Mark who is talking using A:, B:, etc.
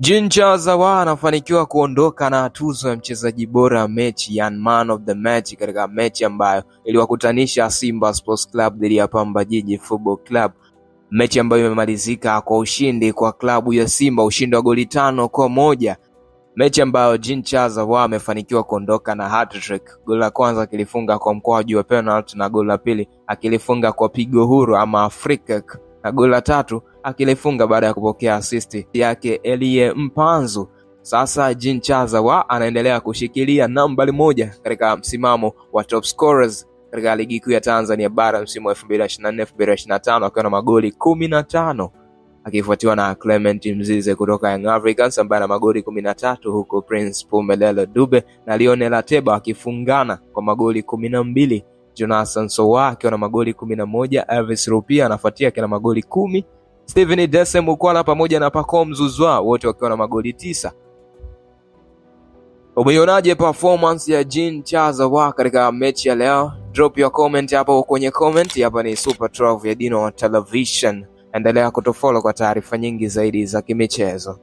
A: Jean Charles Ahoua anafanikiwa kuondoka na tuzo ya mchezaji bora wa mechi, yani man of the match, katika mechi ambayo iliwakutanisha Simba Sports Club dhidi ya Pamba Jiji Football Club. Mechi ambayo imemalizika kwa ushindi kwa klabu ya Simba, ushindi wa goli 5-1. Mechi ambayo Jean Charles Ahoua amefanikiwa kuondoka na hat-trick. Goli la kwanza akilifunga kwa mkwaju wa penalty na goli la pili akilifunga kwa pigo huru ama free kick, na goli la tatu akilifunga baada ya kupokea assist yake Elie Mpanzu. Sasa Jean Charles Ahoua anaendelea kushikilia nambari 1 katika msimamo wa top scorers katika ligi kuu ya Tanzania bara msimu wa 2024-2025 akiwa na magoli 15, akifuatiwa na Clement Mzize kutoka Young Africans ambaye ana magoli 13, huko Prince Pumelelo Dube na Lionel Ateba akifungana kwa magoli 12. Jonathan Sowa akiwa na magoli 11, Elvis Rupia anafuatia akiwa na magoli 10, Steven Dese Mukwala pamoja na Pacome Zouzoua wote wakiwa na magoli 9. Umeionaje performance ya Jean Charles Ahoua katika mechi ya leo? Drop your comment hapo kwenye comment. Hapa ni Super 12 ya Dino Television. Endelea kutufollow kwa taarifa nyingi zaidi za kimichezo.